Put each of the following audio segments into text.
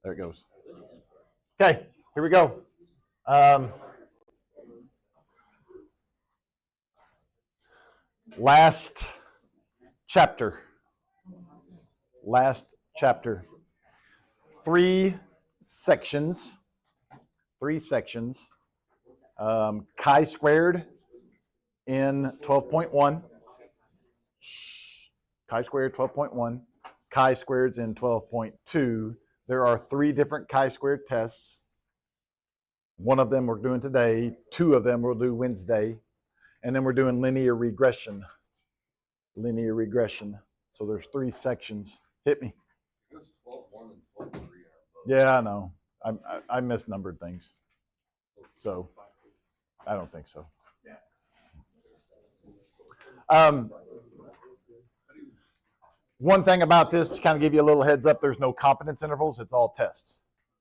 There it goes. Okay, here we go. Last chapter. Last chapter. Three sections. Chi squared in 12.1. Chi squared 12.1. Chi squareds in 12.2. There are three different chi-squared tests. One of them we're doing today. Two of them we'll do Wednesday. And then we're doing linear regression. Linear regression. So there's three sections. Hit me. It goes 12.1 and 12.3. Yeah, I know. I misnumbered things. So I don't think so. One thing about this, to kind of give you a little heads up, there's no confidence intervals. It's all tests.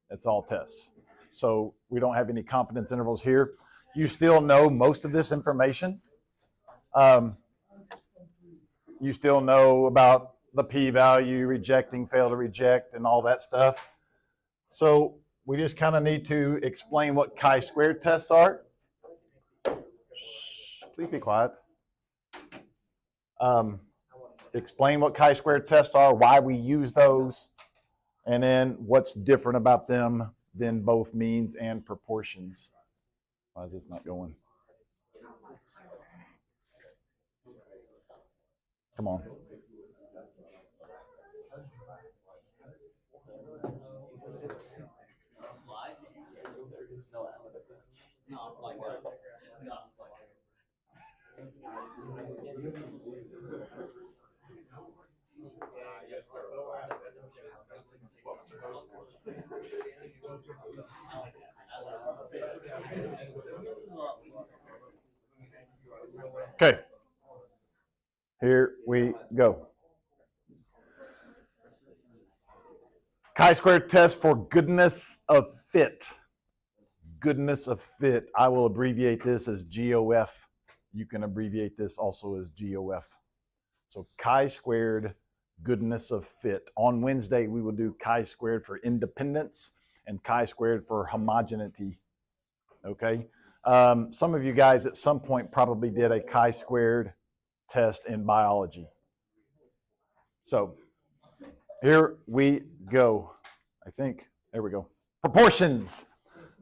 It's all tests. So we don't have any confidence intervals here. You still know most of this information. You still know about the p-value, rejecting, fail to reject, and all that stuff. So we just kind of need to explain what chi-squared tests are. Please be quiet. Explain what chi-squared tests are, why we use those, and then what's different about them than both means and proportions. Why is this not going? Come on. Okay, here we go. Chi-squared test for goodness of fit. Goodness of fit. I will abbreviate this as GOF. You can abbreviate this also as GOF. So chi-squared goodness of fit. On Wednesday, we will do chi-squared for independence and chi-squared for homogeneity. Okay? Some of you guys at some point probably did a chi-squared test in biology. So here we go. I think, there we go. Proportions.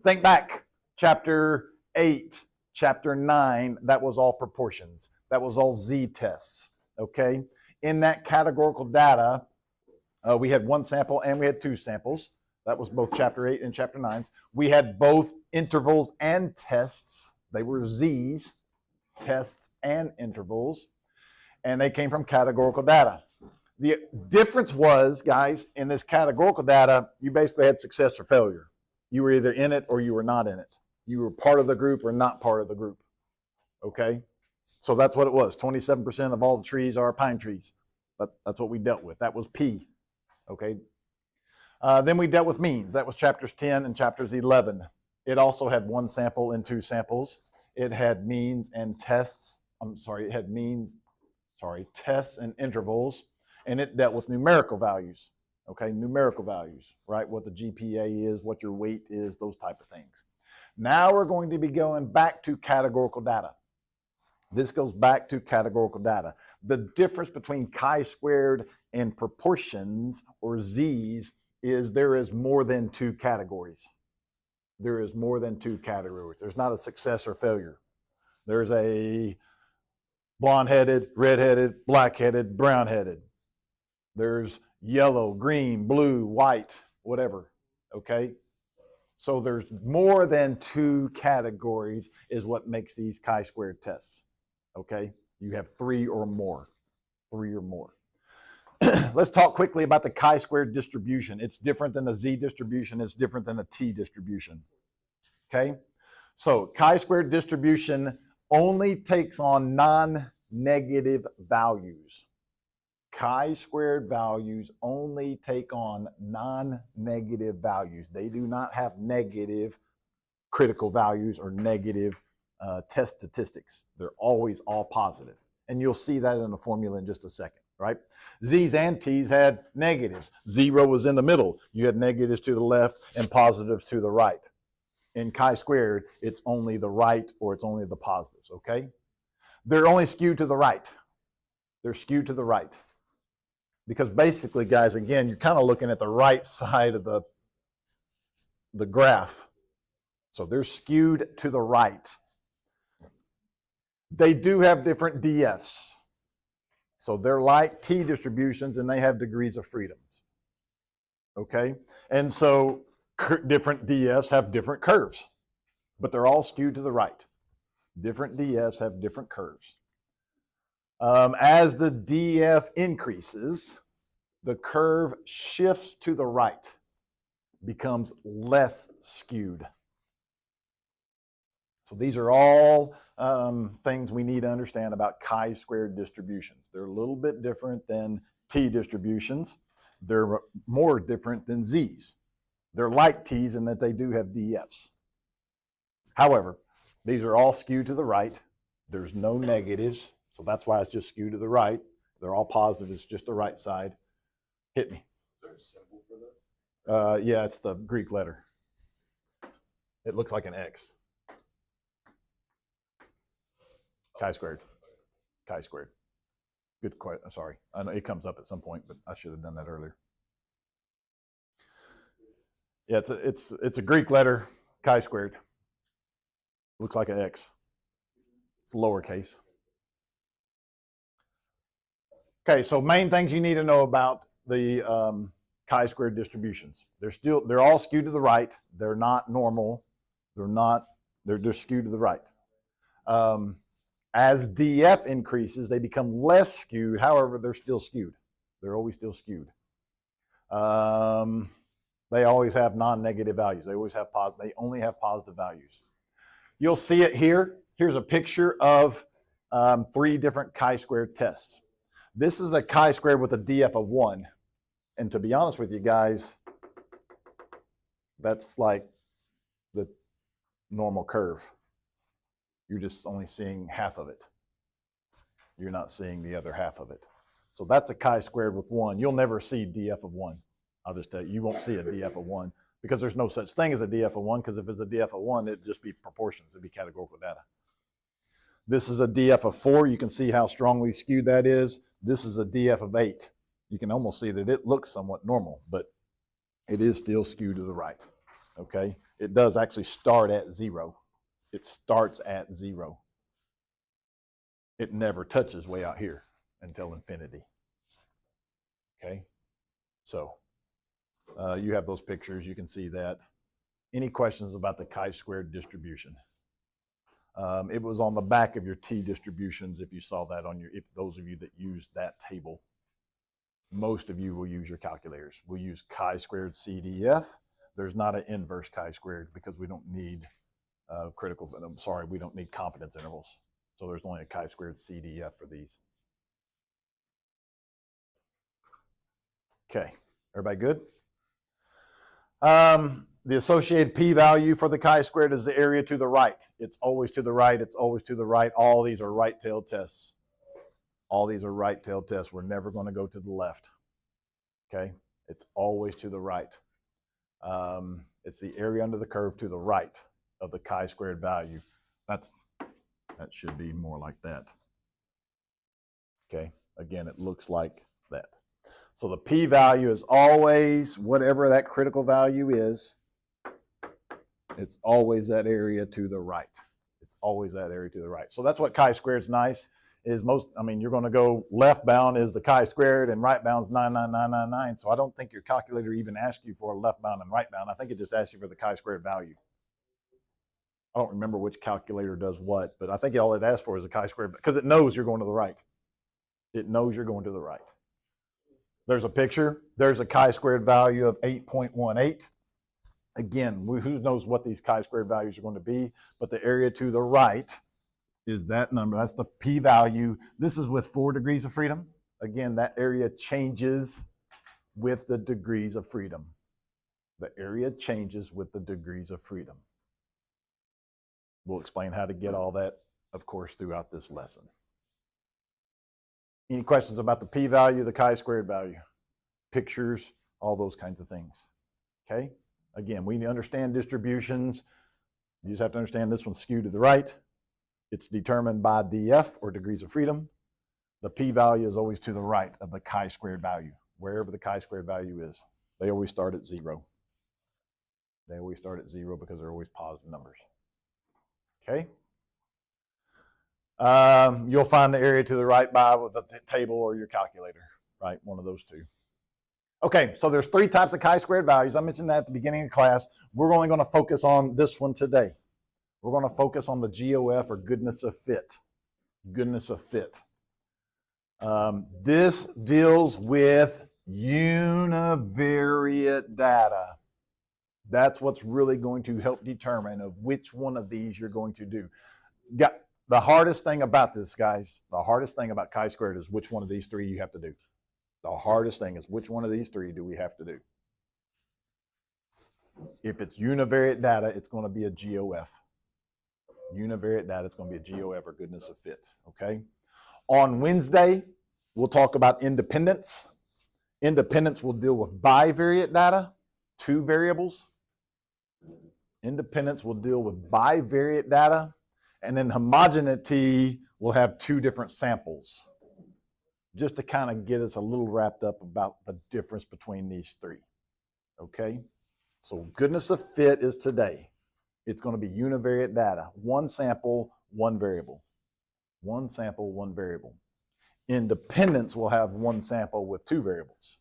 Think back, chapter 8, chapter 9, that was all proportions. That was all Z tests, okay? In that categorical data, we had one sample and we had two samples. That was both chapter 8 and chapter 9. We had both intervals and tests. They were Z's, tests and intervals, and they came from categorical data. The difference was, guys, in this categorical data, you basically had success or failure. You were either in it or you were not in it. You were part of the group or not part of the group, okay? So that's what it was. 27% of all the trees are pine trees. That's what we dealt with. That was P, okay? Then we dealt with means. That was chapters 10 and chapters 11. It also had one sample and two samples. It had means and tests. It had tests and intervals. And it dealt with numerical values, okay? Numerical values, right? What the GPA is, what your weight is, those type of things. Now we're going to be going back to categorical data. This goes back to categorical data. The difference between chi-squared and proportions, or Z's, is there is more than two categories. There is more than two categories. There's not a success or failure. There's a blonde-headed, red-headed, black-headed, brown-headed. There's yellow, green, blue, white, whatever, okay? So there's more than two categories is what makes these chi-squared tests, okay? You have three or more. Let's talk quickly about the chi-squared distribution. It's different than a Z distribution. It's different than a T distribution, okay? So chi-squared distribution only takes on non-negative values. Chi-squared values only take on non-negative values. They do not have negative critical values or negative test statistics. They're always all positive. And you'll see that in the formula in just a second. right? Z's and T's had negatives. 0 was in the middle. You had negatives to the left and positives to the right. In chi-squared, it's only the right or it's only the positives, okay? They're only skewed to the right. They're skewed to the right. Because basically, guys, again, you're kind of looking at the right side of the graph. So they're skewed to the right. They do have different DFs. So they're like T distributions and they have degrees of freedom. Okay? And so different DFs have different curves, but they're all skewed to the right. Different DFs have different curves. As the DF increases, the curve shifts to the right, becomes less skewed. So these are all things we need to understand about chi-squared distributions. They're a little bit different than T distributions. They're more different than Z's. They're like T's in that they do have DFs. However, these are all skewed to the right. There's no negatives, so that's why it's just skewed to the right. They're all positive, it's just the right side. Hit me. Is there a symbol for this? Yeah, it's the Greek letter. It looks like an X. Chi-squared. Chi-squared. Good question. Sorry. I know it comes up at some point, but I should have done that earlier. Yeah, it's a Greek letter, chi-squared. Looks like an X. It's lowercase. Okay, so main things you need to know about the chi-squared distributions. They're all skewed to the right. They're not normal. They're just skewed to the right. As DF increases, they become less skewed. However, they're still skewed. They're always still skewed. They always have non-negative values. They only have positive values. You'll see it here. Here's a picture of 3 different chi-squared tests. This is a chi-squared with a DF of 1. And to be honest with you guys, that's like the normal curve. You're just only seeing half of it. You're not seeing the other half of it. So that's a chi-squared with 1. You'll never see DF of 1. I'll just tell you, you won't see a DF of 1 because there's no such thing as a DF of 1, because if it's a DF of 1, it'd just be proportions. It'd be categorical data. This is a DF of 4. You can see how strongly skewed that is. This is a DF of 8. You can almost see that it looks somewhat normal, but it is still skewed to the right, okay? It does actually start at 0. It starts at 0. It never touches way out here until infinity, okay? So you have those pictures. You can see that. Any questions about the chi-squared distribution? It was on the back of your T distributions if you saw that if those of you that use that table. Most of you will use your calculators. We'll use chi-squared CDF. There's not an inverse chi-squared because we don't need we don't need confidence intervals. So there's only a chi-squared CDF for these. Okay, everybody good? The associated p-value for the chi-squared is the area to the right. It's always to the right. It's always to the right. All these are right-tailed tests. All these are right-tailed tests. We're never going to go to the left. Okay? It's always to the right. It's the area under the curve to the right of the chi-squared value. That should be more like that. Okay? Again, it looks like that. So the p-value is always whatever that critical value is. It's always that area to the right. It's always that area to the right. So that's what chi-squared is nice. You're going to go left bound is the chi-squared and right bound is 99999. So I don't think your calculator even asks you for a left bound and right bound. I think it just asks you for the chi-squared value. I don't remember which calculator does what, but I think all it asks for is a chi-squared because it knows you're going to the right. It knows you're going to the right. There's a picture. There's a chi-squared value of 8.18. Again, who knows what these chi-squared values are going to be, but the area to the right is that number. That's the p-value. This is with 4 degrees of freedom. Again, that area changes with the degrees of freedom. The area changes with the degrees of freedom. We'll explain how to get all that, of course, throughout this lesson. Any questions about the p-value, the chi-squared value, pictures, all those kinds of things? Okay. Again, we understand distributions. You just have to understand this one's skewed to the right. It's determined by df, or degrees of freedom. The p-value is always to the right of the chi-squared value, wherever the chi-squared value is. They always start at 0. They always start at 0 because they're always positive numbers. Okay. You'll find the area to the right by with the table or your calculator, right? One of those two. Okay, so there's 3 types of chi-squared values. I mentioned that at the beginning of class. We're only going to focus on this one today. We're going to focus on the GOF, or goodness of fit. Goodness of fit. This deals with univariate data. That's what's really going to help determine of which one of these you're going to do. The hardest thing about this, guys, the hardest thing about chi-squared is which one of these 3 you have to do. The hardest thing is which one of these 3 do we have to do. If it's univariate data, it's going to be a GOF. Univariate data, it's going to be a GOF, or goodness of fit, okay? On Wednesday, we'll talk about independence. Independence will deal with bivariate data, 2 variables. Independence will deal with bivariate data. And then homogeneity will have 2 different samples, just to kind of get us a little wrapped up about the difference between these 3. Okay? So goodness of fit is today. It's going to be univariate data. 1 sample, 1 variable. 1 sample, 1 variable. Independence will have 1 sample with 2 variables.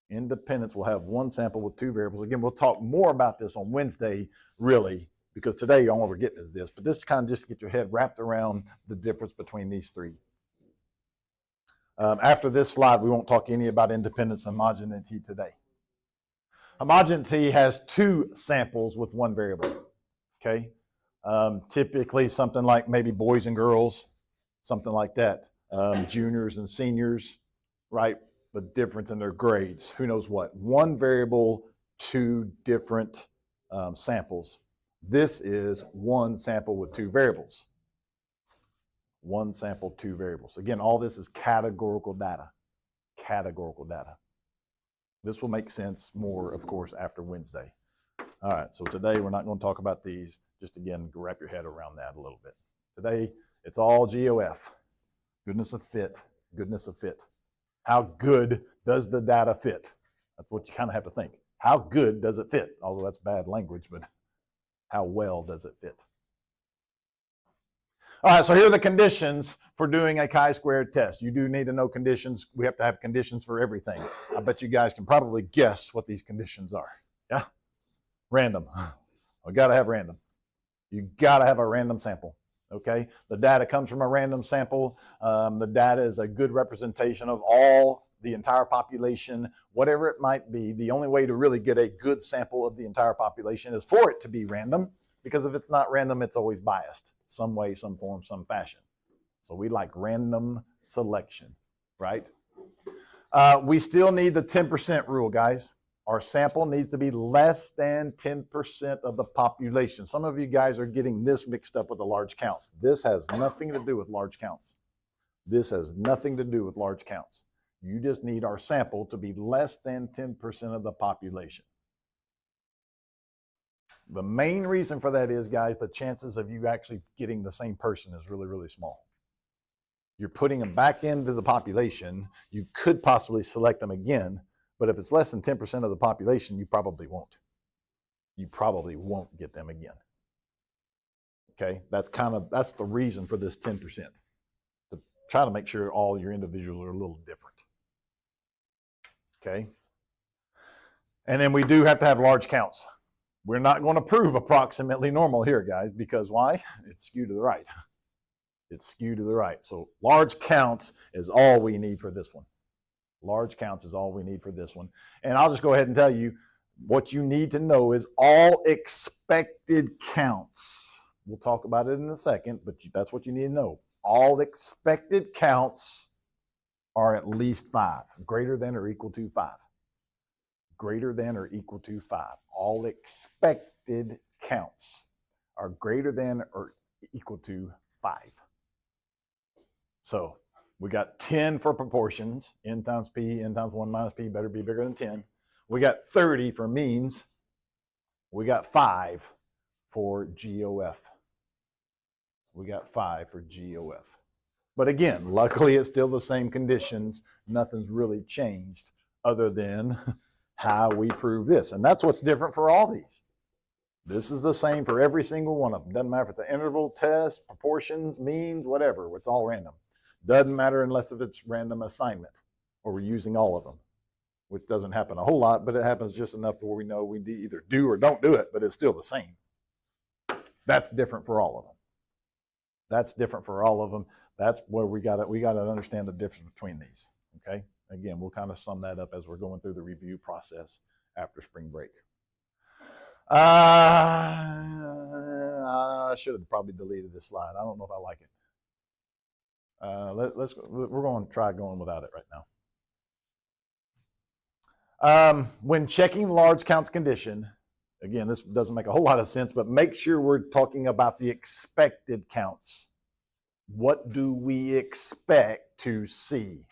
Independence will have 1 sample with 2 variables. Again, we'll talk more about this on Wednesday, really, because today all we're getting is this. But this is kind of just to get your head wrapped around the difference between these 3. After this slide, we won't talk any about independence and homogeneity today. Homogeneity has 2 samples with 1 variable, okay? Typically something like maybe boys and girls, something like that. Juniors and seniors, right? The difference in their grades, who knows what. 1 variable, 2 different samples. This is 1 sample with 2 variables. 1 sample, 2 variables. Again, all this is categorical data. Categorical data. This will make sense more, of course, after Wednesday. All right, so today we're not going to talk about these. Just again, wrap your head around that a little bit. Today, it's all GOF. Goodness of fit. Goodness of fit. How good does the data fit? That's what you kind of have to think. How good does it fit? Although that's bad language, but how well does it fit? All right, so here are the conditions for doing a chi-squared test. You do need to know conditions. We have to have conditions for everything. I bet you guys can probably guess what these conditions are. Yeah? Random. We got to have random. You got to have a random sample, okay? The data comes from a random sample. The data is a good representation of the entire population, whatever it might be. The only way to really get a good sample of the entire population is for it to be random, because if it's not random, it's always biased, some way, some form, some fashion. So we like random selection, right? We still need the 10% rule, guys. Our sample needs to be less than 10% of the population. Some of you guys are getting this mixed up with the large counts. This has nothing to do with large counts. This has nothing to do with large counts. You just need our sample to be less than 10% of the population. The main reason for that is, guys, the chances of you actually getting the same person is really, really small. You're putting them back into the population. You could possibly select them again, but if it's less than 10% of the population, you probably won't. You probably won't get them again. Okay, that's the reason for this 10%. To try to make sure all your individuals are a little different. Okay, and then we do have to have large counts. We're not going to prove approximately normal here, guys, because why? It's skewed to the right. It's skewed to the right. So large counts is all we need for this one. Large counts is all we need for this one. And I'll just go ahead and tell you what you need to know is all expected counts. We'll talk about it in a second, but that's what you need to know. All expected counts are at least 5, greater than or equal to 5. Greater than or equal to 5. All expected counts are greater than or equal to 5. So We got 10 for proportions. N times P, N times 1 minus P better be bigger than 10. We got 30 for means. We got 5 for GOF. We got 5 for GOF. But again, luckily it's still the same conditions. Nothing's really changed other than how we prove this. And that's what's different for all these. This is the same for every single one of them. Doesn't matter if it's an interval, test, proportions, means, whatever. It's all random. Doesn't matter unless if it's random assignment or we're using all of them, which doesn't happen a whole lot, but it happens just enough where we know we either do or don't do it, but it's still the same. That's different for all of them. That's different for all of them. That's where we got to understand the difference between these. Okay. Again, we'll kind of sum that up as we're going through the review process after spring break. I should have probably deleted this slide. I don't know if I like it. We're going to try going without it right now. When checking large counts condition, again, this doesn't make a whole lot of sense, but make sure we're talking about the expected counts. What do we expect to see?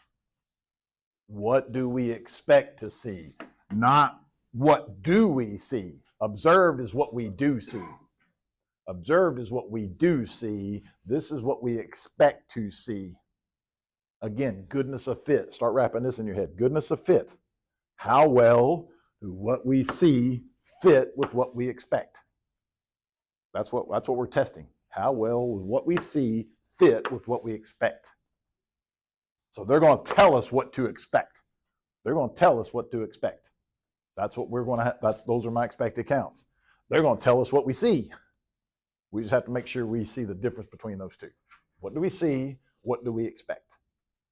What do we expect to see? Not what do we see. Observed is what we do see. Observed is what we do see. This is what we expect to see. Again, goodness of fit. Start wrapping this in your head. Goodness of fit. How well do what we see fit with what we expect? That's what we're testing. How well will what we see fit with what we expect? So they're going to tell us what to expect. They're going to tell us what to expect. That's what we're going to have. Those are my expected counts. They're going to tell us what we see. We just have to make sure we see the difference between those two. What do we see? What do we expect?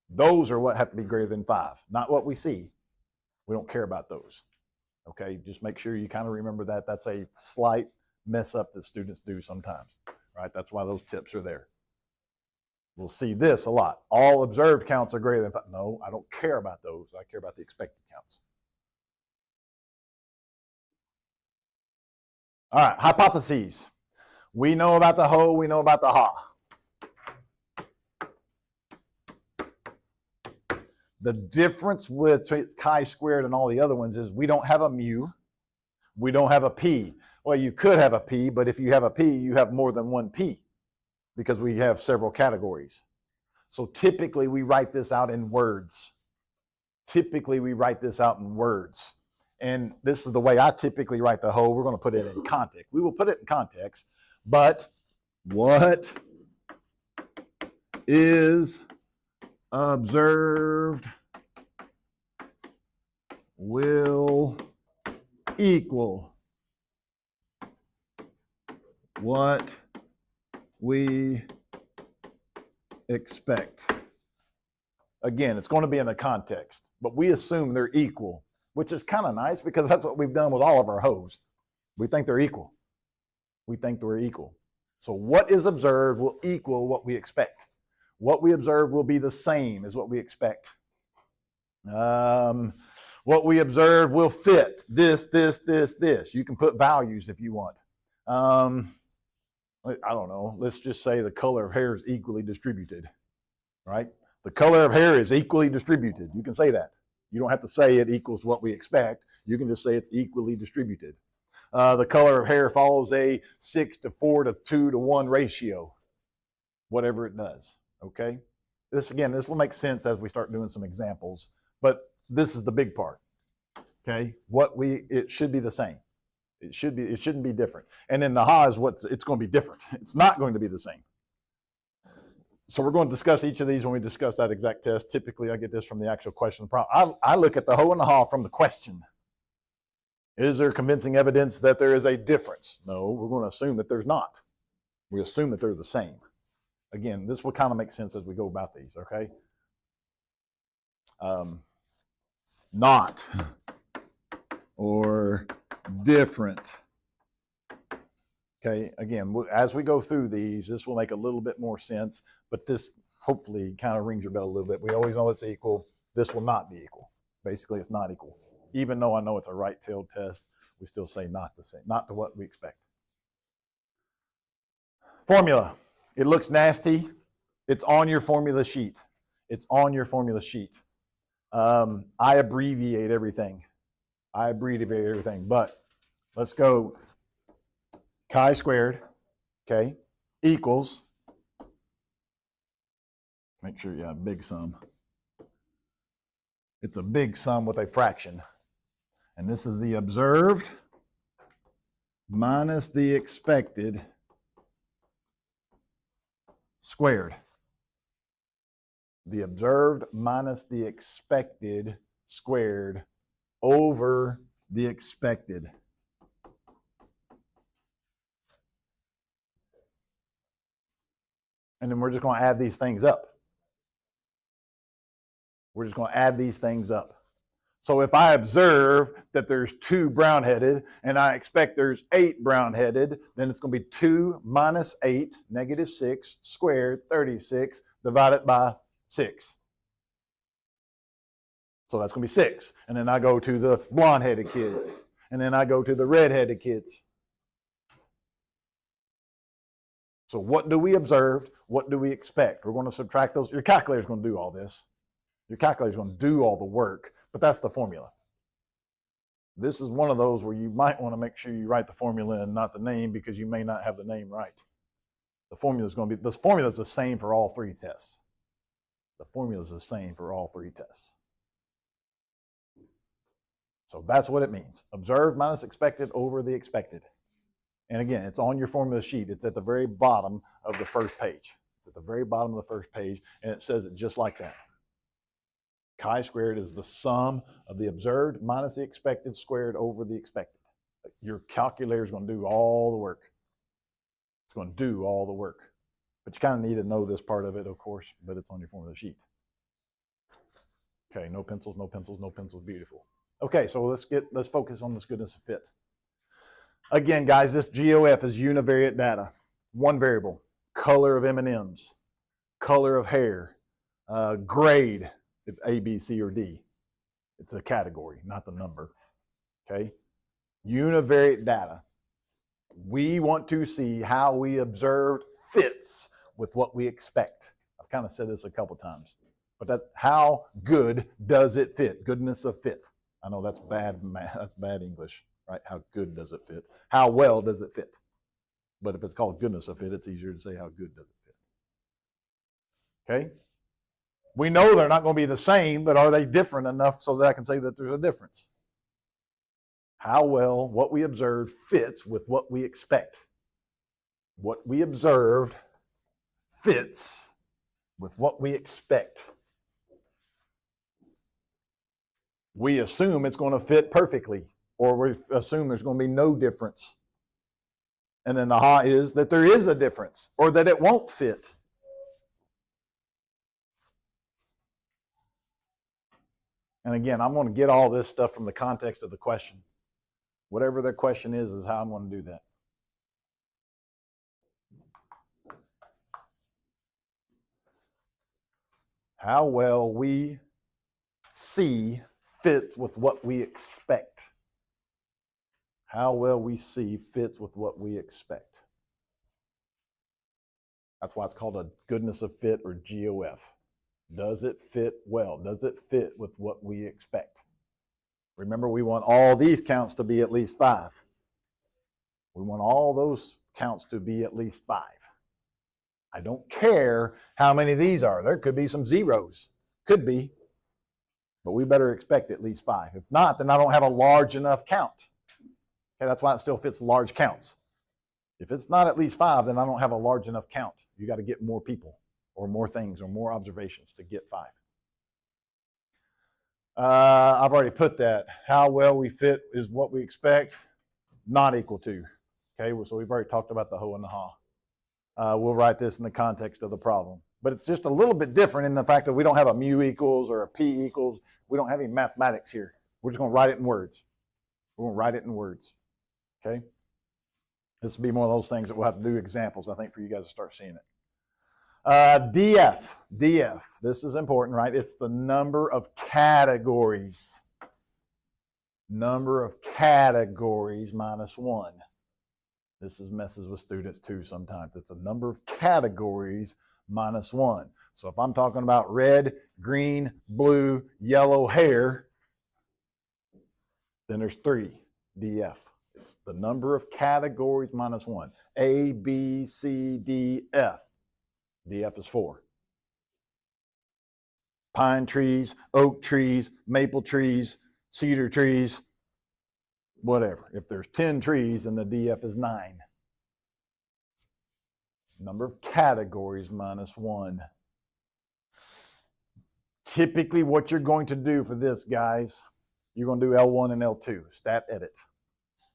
Those are what have to be greater than 5, not what we see. We don't care about those. Okay, just make sure you kind of remember that. That's a slight mess up that students do sometimes, right? That's why those tips are there. We'll see this a lot. All observed counts are greater than 5. No, I don't care about those. I care about the expected counts. All right, hypotheses. We know about the ho, we know about the ha. The difference with chi-squared and all the other ones is we don't have a mu, we don't have a p. Well, you could have a p, but if you have a p, you have more than one p because we have several categories. So typically we write this out in words. Typically we write this out in words. And this is the way I typically write the ho. We're going to put it in context. We will put it in context, but what is observed will equal what we expect. Again, it's going to be in the context, but we assume they're equal, which is kind of nice because that's what we've done with all of our hoes. We think they're equal. We think they're equal. So what is observed will equal what we expect. What we observe will be the same as what we expect. What we observe will fit this. You can put values if you want. I don't know. Let's just say the color of hair is equally distributed, right? The color of hair is equally distributed. You can say that. You don't have to say it equals what we expect. You can just say it's equally distributed. The color of hair follows a 6-4 to 2 to 1 ratio, whatever it does. Okay. This will make sense as we start doing some examples, but this is the big part. Okay. It should be the same. It shouldn't be different. And then the ha is it's going to be different. It's not going to be the same. So we're going to discuss each of these when we discuss that exact test. Typically I get this from the actual question. I look at the ho and the ha from the question. Is there convincing evidence that there is a difference? No, we're going to assume that there's not. We assume that they're the same. Again, this will kind of make sense as we go about these, okay? Not or different. Okay, again, as we go through these, this will make a little bit more sense, but this hopefully kind of rings your bell a little bit. We always know it's equal. This will not be equal. Basically, it's not equal. Even though I know it's a right-tailed test, we still say not the same, not to what we expect. Formula. It looks nasty. It's on your formula sheet. It's on your formula sheet. I abbreviate everything. But let's go chi squared, okay, equals, make sure you have big sum. It's a big sum with a fraction. And this is the observed minus the expected squared. The observed minus the expected squared over the expected. And then we're just going to add these things up. So if I observe that there's 2 brown-headed and I expect there's 8 brown-headed, then it's going to be 2 minus 8, negative 6, squared, 36, divided by 6. So that's going to be 6. And then I go to the blonde-headed kids. And then I go to the red-headed kids. So what do we observe? What do we expect? We're going to subtract those. Your calculator's going to do all this. Your calculator's going to do all the work, but that's the formula. This is one of those where you might want to make sure you write the formula and not the name, because you may not have the name right. The formula is going to be, this formula is the same for all 3 tests. The formula is the same for all 3 tests. So that's what it means. Observed minus expected over the expected. And again, it's on your formula sheet. It's at the very bottom of the first page. It's at the very bottom of the first page, and it says it just like that. Chi squared is the sum of the observed minus the expected squared over the expected. Your calculator is going to do all the work. It's going to do all the work. But you kind of need to know this part of it, of course, but it's on your formula sheet. Okay, no pencils, no pencils, no pencils. Beautiful. Okay, so let's focus on this goodness of fit. Again, guys, this GOF is univariate data. One variable, color of M&Ms, color of hair, grade, if A, B, C, or D. It's a category, not the number. Okay? Univariate data. We want to see how we observed fits with what we expect. I've kind of said this a couple times. But how good does it fit? Goodness of fit. I know that's bad math. That's bad English, right? How good does it fit? How well does it fit? But if it's called goodness of fit, it's easier to say how good does it fit. Okay? We know they're not going to be the same, but are they different enough so that I can say that there's a difference? How well what we observed fits with what we expect. What we observed fits with what we expect. We assume it's going to fit perfectly, or we assume there's going to be no difference. And then the ha is that there is a difference, or that it won't fit. And again, I'm going to get all this stuff from the context of the question. Whatever the question is how I'm going to do that. How well we see fits with what we expect. How well we see fits with what we expect. That's why it's called a goodness of fit, or GOF. Does it fit well? Does it fit with what we expect? Remember, we want all these counts to be at least 5. We want all those counts to be at least 5. I don't care how many of these are. There could be some zeros. Could be. But we better expect at least 5. If not, then I don't have a large enough count. Okay, that's why it still fits large counts. If it's not at least 5, then I don't have a large enough count. You got to get more people, or more things, or more observations to get 5. I've already put that. How well we fit is what we expect, not equal to. Okay, so we've already talked about the ho and the ha. We'll write this in the context of the problem. But it's just a little bit different in the fact that we don't have a mu equals or a p equals. We don't have any mathematics here. We're just going to write it in words. We're going to write it in words. Okay? This will be one of those things that we'll have to do examples, I think, for you guys to start seeing it. DF. This is important, right? It's the number of categories. Number of categories minus 1. This messes with students too sometimes. It's a number of categories minus 1. So if I'm talking about red, green, blue, yellow hair, then there's 3, DF. It's the number of categories minus 1. A, B, C, D, F. DF is 4. Pine trees, oak trees, maple trees, cedar trees, whatever. If there's 10 trees, then the DF is 9. Number of categories minus 1. Typically what you're going to do for this, guys, you're going to do L1 and L2, stat edit.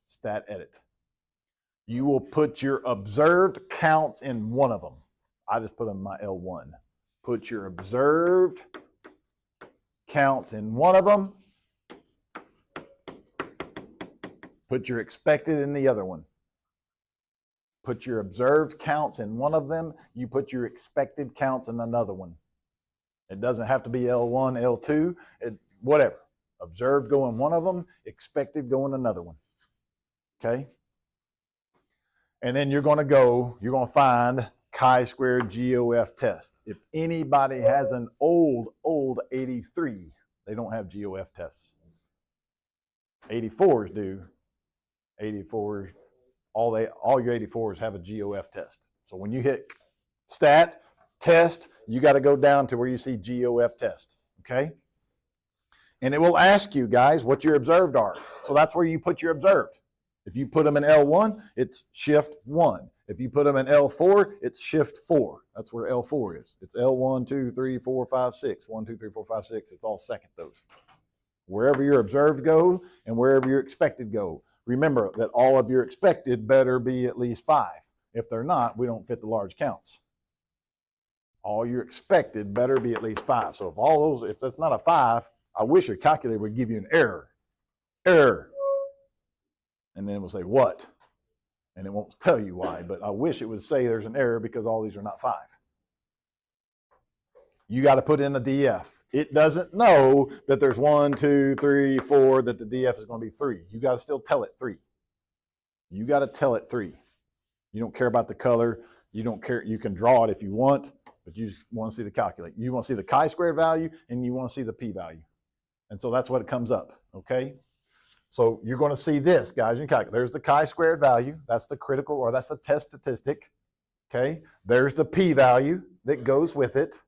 Stat edit. You will put your observed counts in one of them. I just put them in my L1. Put your observed counts in one of them. Put your expected in the other one. Put your observed counts in one of them. You put your expected counts in another one. It doesn't have to be L1, L2, whatever. Observed go in one of them, expected go in another one. Okay? And then you're going to find chi-square GOF test. If anybody has an old 83, they don't have GOF tests. 84s do. 84s, all your 84s have a GOF test. So when you hit stat, test, you got to go down to where you see GOF test. Okay? And it will ask you, guys, what your observed are. So that's where you put your observed. If you put them in L1, it's shift 1. If you put them in L4, it's shift 4. That's where L4 is. It's L1, 2, 3, 4, 5, 6. 1, 2, 3, 4, 5, 6. It's all second those. Wherever your observed go and wherever your expected go. Remember that all of your expected better be at least 5. If they're not, we don't fit the large counts. All your expected better be at least 5. So if that's not a 5, I wish your calculator would give you an error. Error. And then it will say, what? And it won't tell you why, but I wish it would say there's an error because all these are not 5. You got to put in the DF. It doesn't know that there's 1, 2, 3, 4, that the DF is going to be 3. You got to still tell it 3. You got to tell it 3. You don't care about the color. You don't care. You can draw it if you want, but you just want to see the calculate. You want to see the chi-squared value and you want to see the p-value. And so that's what it comes up, okay? So you're going to see this, guys. You calculate. There's the chi-squared value. That's the critical, or that's the test statistic, okay? There's the p-value that goes with it.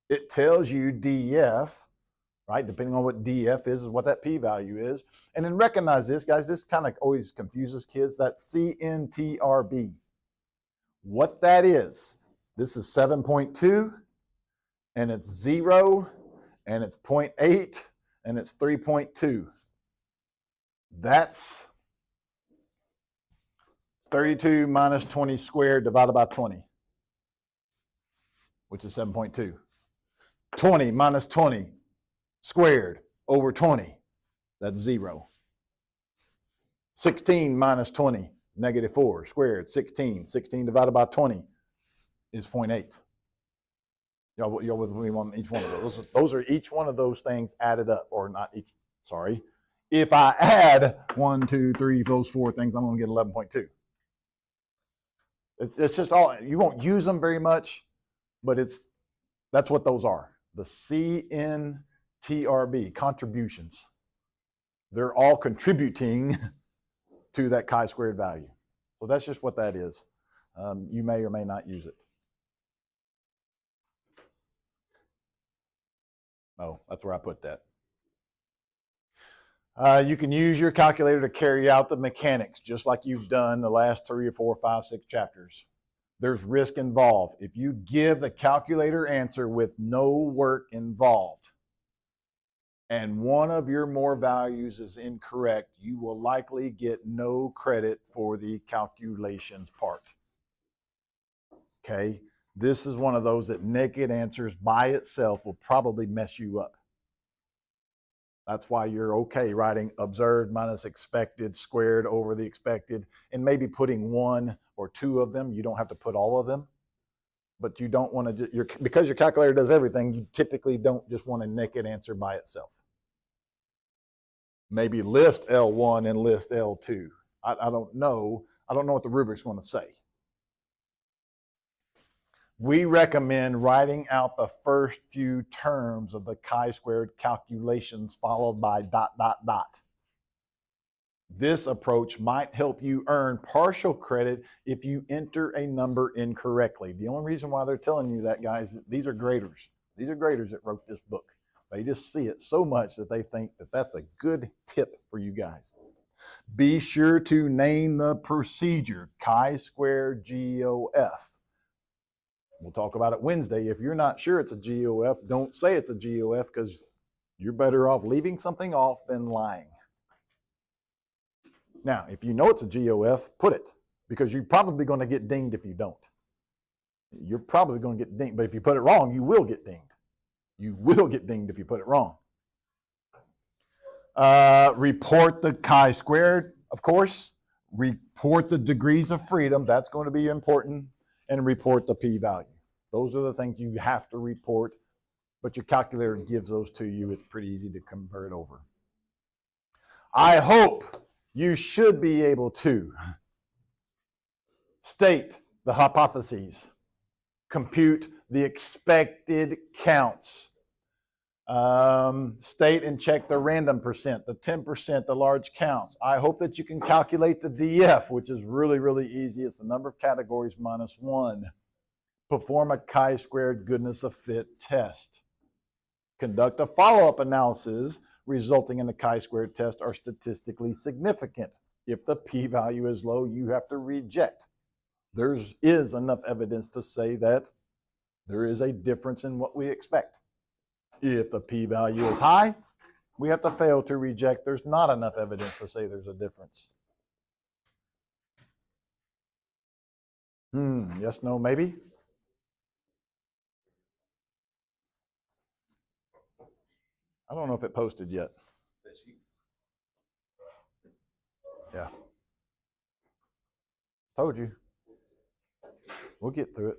It tells you DF, right? Depending on what DF is what that p-value is. And then recognize this, guys. This kind of always confuses kids. That's CNTRB. What that is, this is 7.2, and it's 0, and it's 0.8, and it's 3.2. That's 32 minus 20 squared divided by 20, which is 7.2. 20 minus 20 squared over 20, that's 0. 16 minus 20, negative 4 squared, 16. 16 divided by 20 is 0.8. Y'all with me on each one of those. Those are each one of those things added up, or not each, sorry. If I add 1, 2, 3, those 4 things, I'm going to get 11.2. It's just all, you won't use them very much, but that's what those are. The CNTRB, contributions. They're all contributing to that chi-squared value. So that's just what that is. You may or may not use it. Oh, that's where I put that. You can use your calculator to carry out the mechanics, just like you've done the last 3 or 4, 5, 6 chapters. There's risk involved. If you give the calculator answer with no work involved, and one of your more values is incorrect, you will likely get no credit for the calculations part. Okay? This is one of those that naked answers by itself will probably mess you up. That's why you're okay writing observed minus expected squared over the expected, and maybe putting 1 or 2 of them. You don't have to put all of them, but you don't want to, because your calculator does everything, you typically don't just want a naked answer by itself. Maybe list L1 and list L2. I don't know. I don't know what the rubric's going to say. we recommend writing out the first few terms of the chi-squared calculations followed by ... This approach might help you earn partial credit if you enter a number incorrectly. The only reason why they're telling you that, guys, these are graders. These are graders that wrote this book. They just see it so much that they think that that's a good tip for you guys. Be sure to name the procedure, chi-square GOF. We'll talk about it Wednesday. If you're not sure it's a GOF, don't say it's a GOF because you're better off leaving something off than lying. Now, if you know it's a GOF, put it, because you're probably going to get dinged if you don't. You're probably going to get dinged, but if you put it wrong, you will get dinged. You will get dinged if you put it wrong. Report the chi-squared, of course. Report the degrees of freedom. That's going to be important. And report the p-value. Those are the things you have to report, but your calculator gives those to you. It's pretty easy to convert over. I hope you should be able to state the hypotheses, compute the expected counts, state and check the random percent, the 10%, the large counts. I hope that you can calculate the DF, which is really, really easy. It's the number of categories minus 1. Perform a chi-squared goodness of fit test. Conduct a follow-up analysis resulting in the chi-squared test are statistically significant. If the p-value is low, you have to reject. There is enough evidence to say that there is a difference in what we expect. If the p-value is high, we have to fail to reject. There's not enough evidence to say there's a difference. Yes, no, maybe? I don't know if it posted yet. Yeah. Told you. We'll get through it.